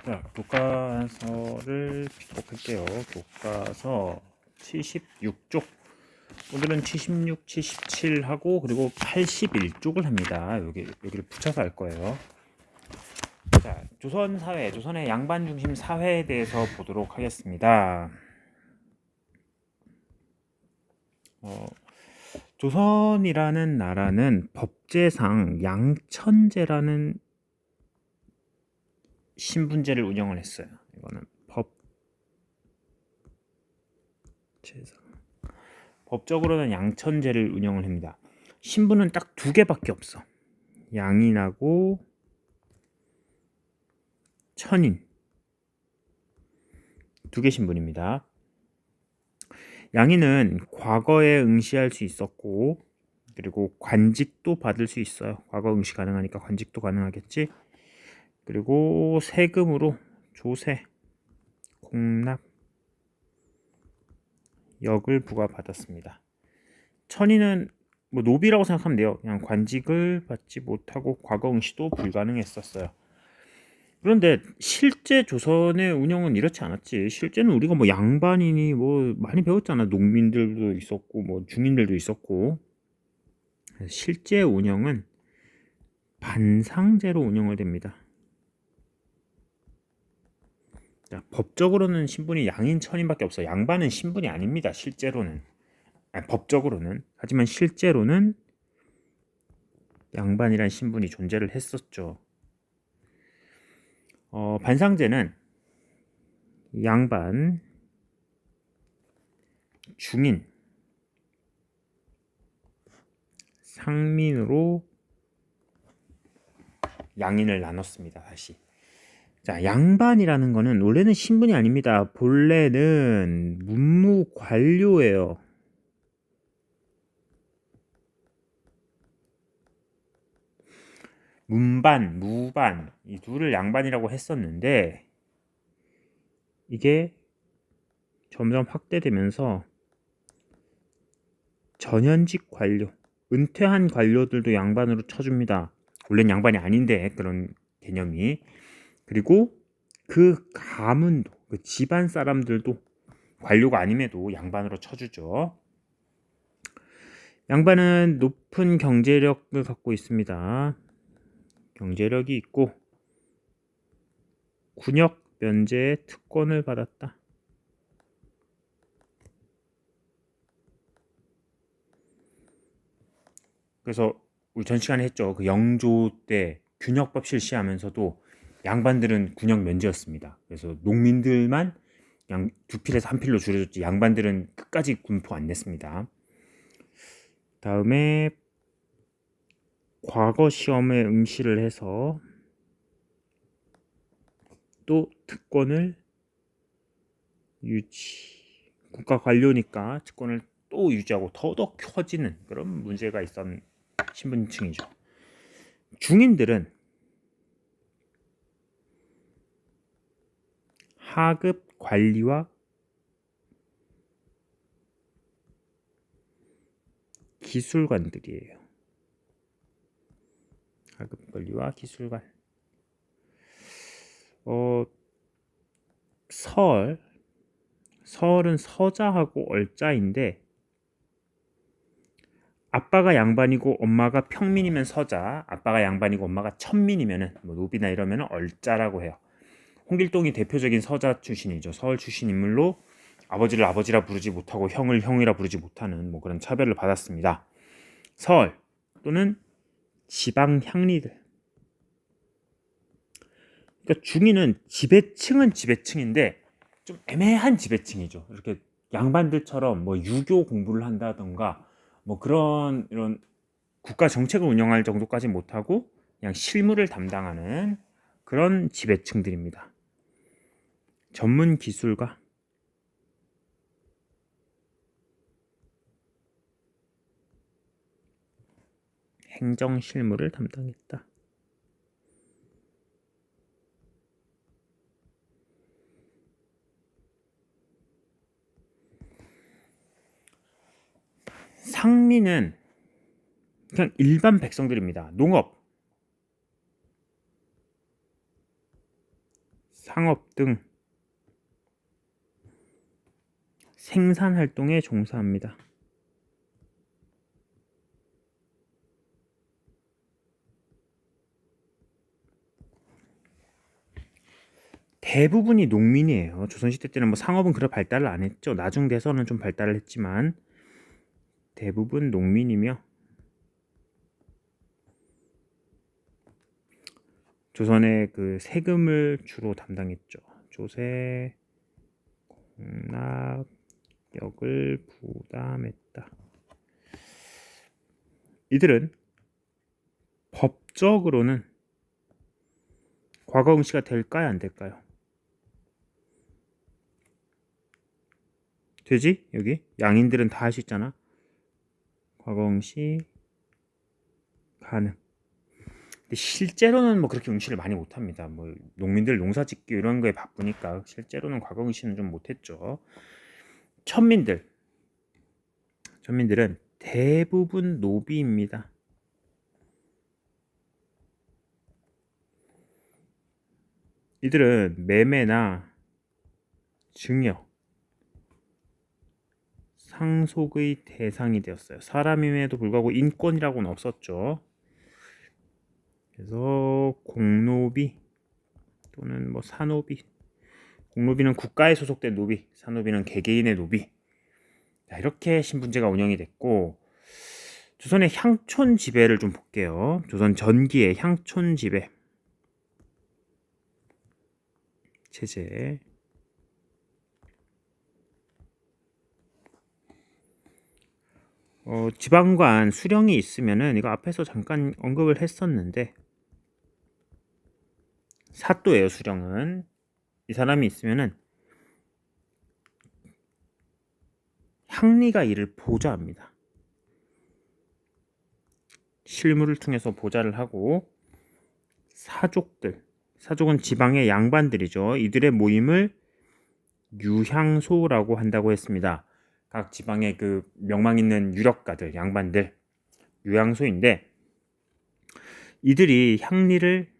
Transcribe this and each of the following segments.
자, 교과서를 픽업할게요. 교과서 76쪽. 오늘은 76, 77하고 그리고 81쪽을 합니다. 여기를 붙여서 할 거예요. 자, 조선 사회, 조선의 양반 중심 사회에 대해서 보도록 하겠습니다. 조선이라는 나라는 법제상 양천제라는 신분제를 운영을 했어요. 이거는 법제상. 법적으로는 양천제를 운영을 합니다. 신분은 딱 두 개밖에 없어. 양인하고 천인. 두 개 신분입니다. 양인은 과거에 응시할 수 있었고, 그리고 관직도 받을 수 있어요. 과거 응시 가능하니까 관직도 가능하겠지. 그리고 세금으로 조세, 공납, 역을 부과받았습니다. 천인은 뭐 노비라고 생각하면 돼요. 그냥 관직을 받지 못하고 과거 응시도 불가능했었어요. 그런데 실제 조선의 운영은 이렇지 않았지. 실제는 우리가 뭐 양반이니 뭐 많이 배웠잖아. 농민들도 있었고 뭐 중인들도 있었고. 실제 운영은 반상제로 운영을 됩니다. 자, 법적으로는 신분이 양인 천인밖에 없어. 양반은 신분이 아닙니다. 실제로는. 법적으로는. 하지만 실제로는 양반이란 신분이 존재를 했었죠. 반상제는 양반, 중인, 상민으로 양인을 나눴습니다. 다시. 자, 양반이라는 거는 원래는 신분이 아닙니다. 본래는 문무관료예요. 문반, 무반 이 둘을 양반이라고 했었는데 이게 점점 확대되면서 전현직 관료, 은퇴한 관료들도 양반으로 쳐줍니다. 원래는 양반이 아닌데 그런 개념이. 그리고 그 가문도, 그 집안 사람들도 관료가 아님에도 양반으로 쳐주죠. 양반은 높은 경제력을 갖고 있습니다. 경제력이 있고 군역 면제의 특권을 받았다. 그래서 우리 전 시간에 했죠. 그 영조 때 균역법 실시하면서도 양반들은 군역 면제였습니다. 그래서 농민들만 그냥 두 필에서 한 필로 줄여줬지 양반들은 끝까지 군포 안 냈습니다. 다음에 과거 시험에 응시를 해서 또 특권을 유지. 국가 관료니까 특권을 또 유지하고 더더욱 커지는 그런 문제가 있었던 신분층이죠. 중인들은 하급 관리와 기술관들이에요. 하급 관리와 기술관. 서얼은 서자하고 얼자인데 아빠가 양반이고 엄마가 평민이면 서자, 아빠가 양반이고 엄마가 천민이면은 뭐 노비나 이러면은 얼자라고 해요. 홍길동이 대표적인 서자 출신이죠. 서울 출신 인물로 아버지를 아버지라 부르지 못하고 형을 형이라 부르지 못하는 뭐 그런 차별을 받았습니다. 서얼 또는 지방 향리들. 그러니까 중위는 지배층은 지배층인데 좀 애매한 지배층이죠. 이렇게 양반들처럼 뭐 유교 공부를 한다던가 뭐 그런 이런 국가 정책을 운영할 정도까지 못하고 그냥 실무를 담당하는 그런 지배층들입니다. 전문 기술가, 행정 실무를 담당했다. 상민은 그냥 일반 백성들입니다. 농업, 상업 등 생산 활동에 종사합니다. 대부분이 농민이에요. 조선시대 때는 뭐 상업은 그런 발달을 안 했죠. 나중 돼서는 좀 발달을 했지만 대부분 농민이며 조선의 그 세금을 주로 담당했죠. 조세, 공납력을 부담했다. 이들은 법적으로는 과거응시가 될까요? 안 될까요? 되지? 여기 양인들은 다 할 수 있잖아. 과거응시 가능. 근데 실제로는 뭐 그렇게 응시를 많이 못합니다. 뭐 농민들 농사짓기 이런 거에 바쁘니까 실제로는 과거응시는 좀 못했죠. 천민들은 대부분 노비입니다. 이들은 매매나 증여, 상속의 대상이 되었어요. 사람임에도 불구하고 인권이라고는 없었죠. 그래서 공노비 또는 뭐 사노비, 공노비는 국가에 소속된 노비, 사노비는 개개인의 노비. 자, 이렇게 신분제가 운영이 됐고, 조선의 향촌 지배를 좀 볼게요. 조선 전기의 향촌 지배 체제. 지방관 수령이 있으면은 이거 앞에서 잠깐 언급을 했었는데 사또예요. 수령은 이 사람이 있으면은 향리가 이를 보좌합니다. 실무를 통해서 보좌를 하고 사족은 지방의 양반들이죠. 이들의 모임을 유향소라고 한다고 했습니다. 각 지방의 그 명망 있는 유력가들, 양반들, 유향소인데 이들이 향리를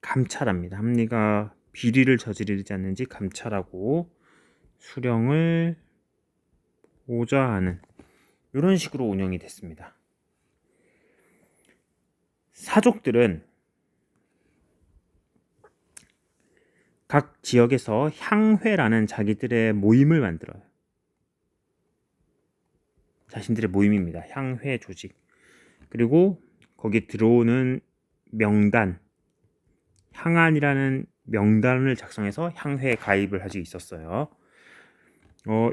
감찰합니다. 향리가 비리를 저지르지 않는지 감찰하고 수령을 보좌하는 이런 식으로 운영이 됐습니다. 사족들은 각 지역에서 향회라는 자기들의 모임을 만들어요. 자신들의 모임입니다. 향회 조직. 그리고 거기 들어오는 명단, 향안이라는 명단을 작성해서 향회에 가입을 할 수 있었어요.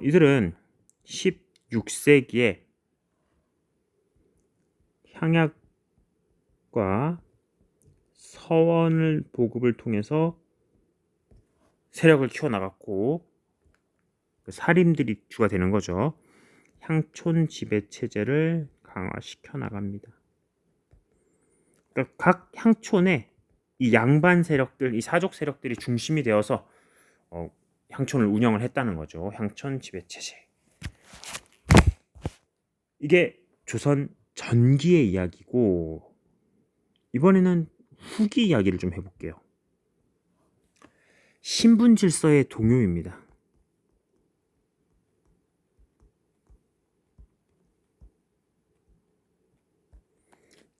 이들은 16세기에 향약과 서원을 보급을 통해서 세력을 키워나갔고 사림들이 주가 되는 거죠. 향촌 지배 체제를 강화시켜 나갑니다. 그러니까 각 향촌에 이 양반 세력들, 이 사족 세력들이 중심이 되어서 향촌을 운영을 했다는 거죠. 향촌 지배 체제. 이게 조선 전기의 이야기고 이번에는 후기 이야기를 좀 해볼게요. 신분 질서의 동요입니다.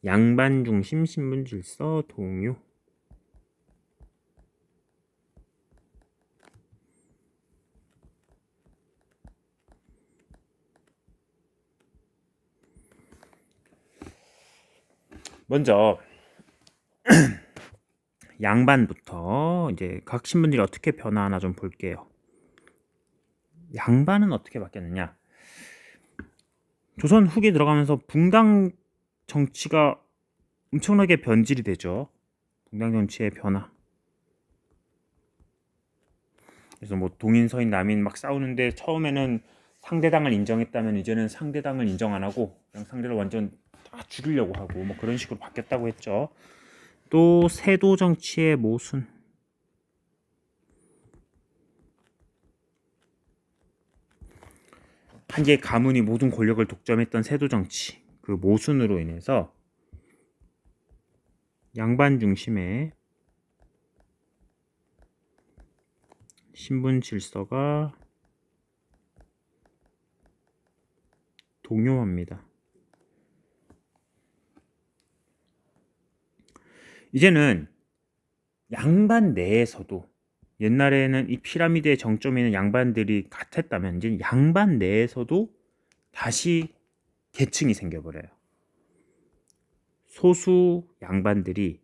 양반 중심 신분 질서 동요. 먼저 양반부터 이제 각 신분들이 어떻게 변화하나 좀 볼게요. 양반은 어떻게 바뀌었느냐? 조선 후기 들어가면서 붕당 정치가 엄청나게 변질이 되죠. 붕당 정치의 변화. 그래서 뭐 동인 서인 남인 막 싸우는데 처음에는 상대당을 인정했다면 이제는 상대당을 인정 안 하고 그냥 상대를 완전 다 죽이려고 하고 뭐 그런 식으로 바뀌었다고 했죠. 또 세도 정치의 모순. 한 개의 가문이 모든 권력을 독점했던 세도 정치, 그 모순으로 인해서 양반 중심의 신분 질서가 동요합니다. 이제는 양반 내에서도 옛날에는 이 피라미드의 정점에 있는 양반들이 같았다면 이제 양반 내에서도 다시 계층이 생겨버려요. 소수 양반들이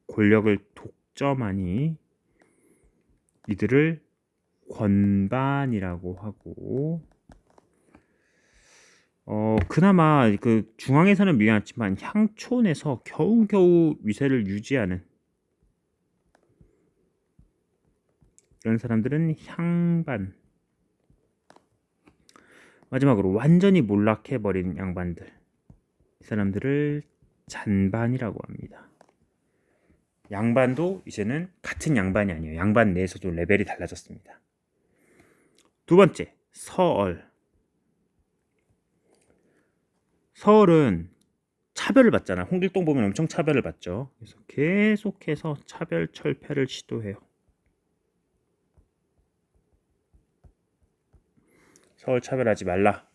권력을 독점하니 이들을 권반이라고 하고 그나마 그 중앙에서는 밀려났지만 향촌에서 겨우겨우 위세를 유지하는 이런 사람들은 향반. 마지막으로 완전히 몰락해버린 양반들, 이 사람들을 잔반이라고 합니다. 양반도 이제는 같은 양반이 아니에요. 양반 내에서도 레벨이 달라졌습니다. 두 번째, 서얼. 서얼은 차별을 받잖아. 홍길동 보면 엄청 차별을 받죠. 그래서 계속해서 차별 철폐를 시도해요. 서울 차별하지 말라.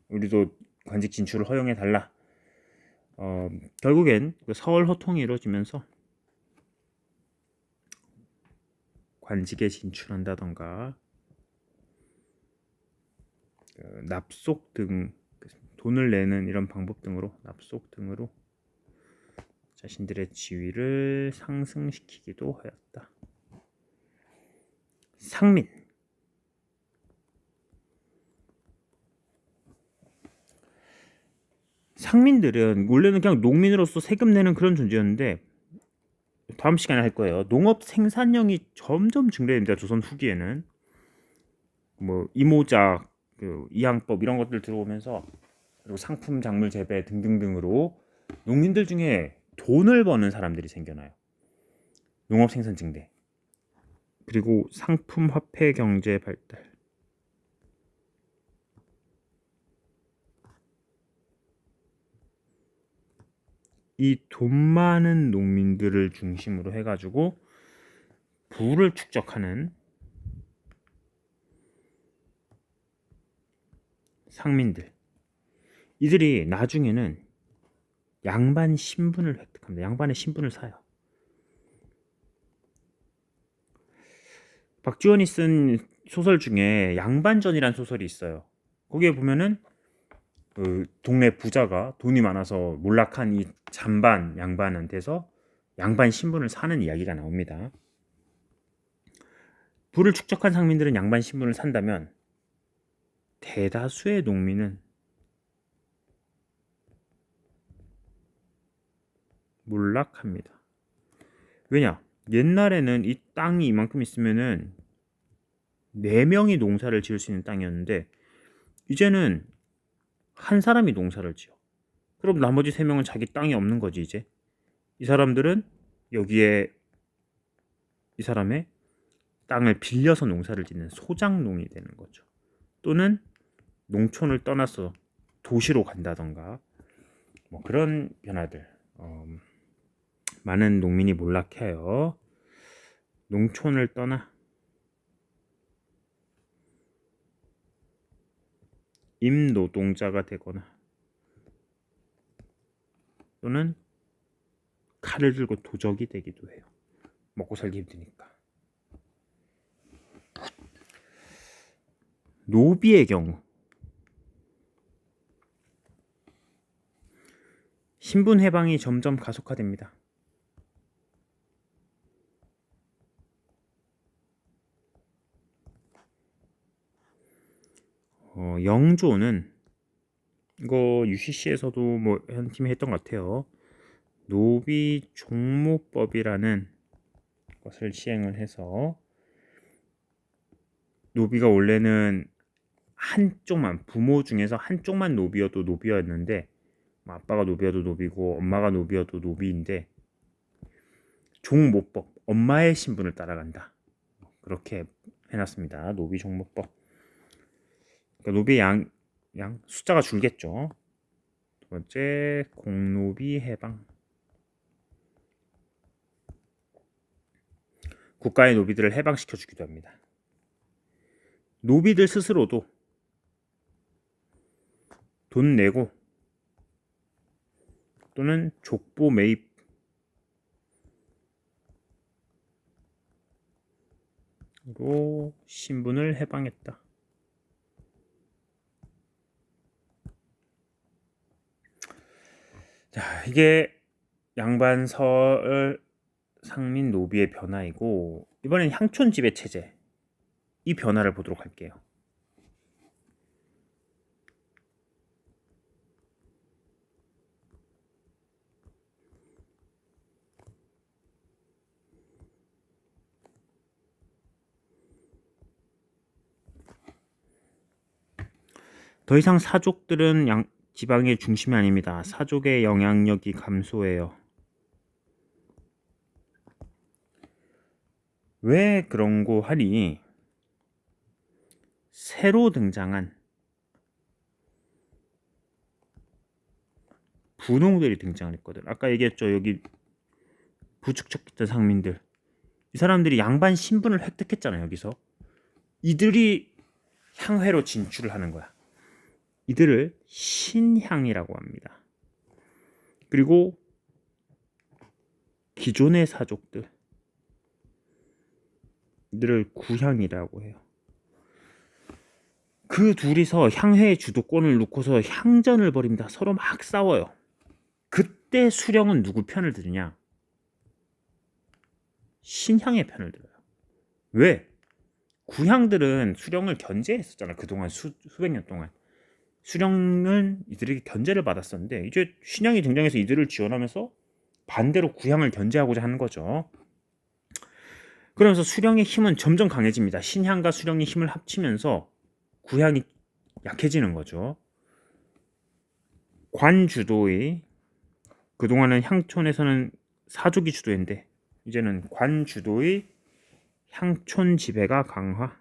우리도 관직 진출을 허용해 달라. 결국엔 그 서울 호통이 이루어지면서 관직에 진출한다던가 납속 등 돈을 내는 이런 방법 등으로 납속 등으로 자신들의 지위를 상승시키기도 하였다. 상민. 상민들은 원래는 그냥 농민으로서 세금 내는 그런 존재였는데 다음 시간에 할 거예요. 농업 생산량이 점점 증대됩니다. 조선 후기에는 뭐 이모작, 이항법 이런 것들 들어오면서 그리고 상품 작물 재배 등등등으로 농민들 중에 돈을 버는 사람들이 생겨나요. 농업 생산 증대 그리고 상품 화폐 경제 발달. 이 돈 많은 농민들을 중심으로 해가지고 부를 축적하는 상민들, 이들이 나중에는 양반 신분을 획득합니다. 양반의 신분을 사요. 박지원이 쓴 소설 중에 양반전이라는 소설이 있어요. 거기에 보면은 그 동네 부자가 돈이 많아서 몰락한 이 잔반 양반한테서 양반 신분을 사는 이야기가 나옵니다. 부를 축적한 상민들은 양반 신분을 산다면 대다수의 농민은 몰락합니다. 왜냐? 옛날에는 이 땅이 이만큼 있으면은 4명이 농사를 지을 수 있는 땅이었는데 이제는 한 사람이 농사를 지어. 그럼 나머지 3명은 자기 땅이 없는 거지 이제. 이 사람들은 여기에 이 사람의 땅을 빌려서 농사를 짓는 소작농이 되는 거죠. 또는 농촌을 떠나서 도시로 간다던가 뭐 그런 변화들. 많은 농민이 몰락해요. 농촌을 떠나 임노동자가 되거나 또는 칼을 들고 도적이 되기도 해요. 먹고 살기 힘드니까. 노비의 경우 신분 해방이 점점 가속화됩니다. 영조는 이거 UCC에서도 뭐 한 팀이 했던 것 같아요. 노비 종모법이라는 것을 시행을 해서 노비가 원래는 한쪽만 부모 중에서 한쪽만 노비여도 노비였는데 뭐 아빠가 노비여도 노비고 엄마가 노비여도 노비인데 종모법 엄마의 신분을 따라간다. 그렇게 해놨습니다. 노비 종모법. 그러니까 노비의 양 숫자가 줄겠죠. 두 번째 공노비 해방. 국가의 노비들을 해방시켜 주기도 합니다. 노비들 스스로도 돈 내고 또는 족보 매입으로 신분을 해방했다. 자, 이게 양반설 상민 노비의 변화이고, 이번엔 향촌 지배 체제, 이 변화를 보도록 할게요. 더 이상 사족들은 지방의 중심이 아닙니다. 사족의 영향력이 감소해요. 왜 그런고 하니, 새로 등장한 분홍들이 등장했거든. 아까 얘기했죠. 여기 부축적했던 상민들, 이 사람들이 양반 신분을 획득했잖아요. 여기서 이들이 향회로 진출을 하는 거야. 이들을 신향이라고 합니다. 그리고 기존의 사족들, 이들을 구향이라고 해요. 그 둘이서 향회의 주도권을 놓고서 향전을 벌입니다. 서로 막 싸워요. 그때 수령은 누구 편을 들으냐? 신향의 편을 들어요. 왜? 구향들은 수령을 견제했었잖아. 그동안 수백 년 동안. 수령은 이들에게 견제를 받았었는데, 이제 신향이 등장해서 이들을 지원하면서 반대로 구향을 견제하고자 하는 거죠. 그러면서 수령의 힘은 점점 강해집니다. 신향과 수령의 힘을 합치면서 구향이 약해지는 거죠. 관주도의, 그동안은 향촌에서는 사족이 주도했는데 이제는 관주도의 향촌 지배가 강화.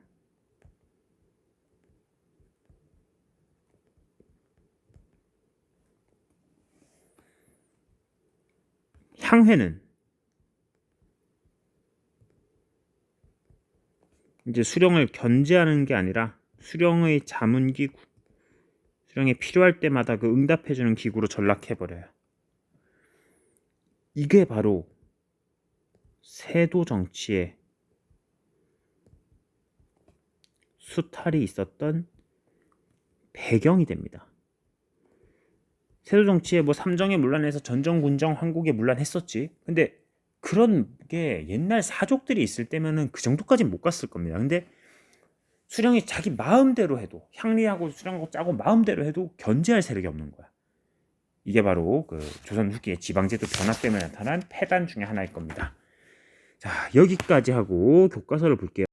향회는 이제 수령을 견제하는 게 아니라 수령의 자문기구, 수령이 필요할 때마다 그 응답해주는 기구로 전락해버려요. 이게 바로 세도 정치에 수탈이 있었던 배경이 됩니다. 세도 정치에 뭐 삼정에 문란해서 전정, 군정, 황국에 문란했었지. 근데 그런 게 옛날 사족들이 있을 때면은 그 정도까지는 못 갔을 겁니다. 근데 수령이 자기 마음대로 해도, 향리하고 수령하고 짜고 마음대로 해도 견제할 세력이 없는 거야. 이게 바로 그 조선 후기의 지방제도 변화 때문에 나타난 폐단 중에 하나일 겁니다. 자, 여기까지 하고 교과서를 볼게요.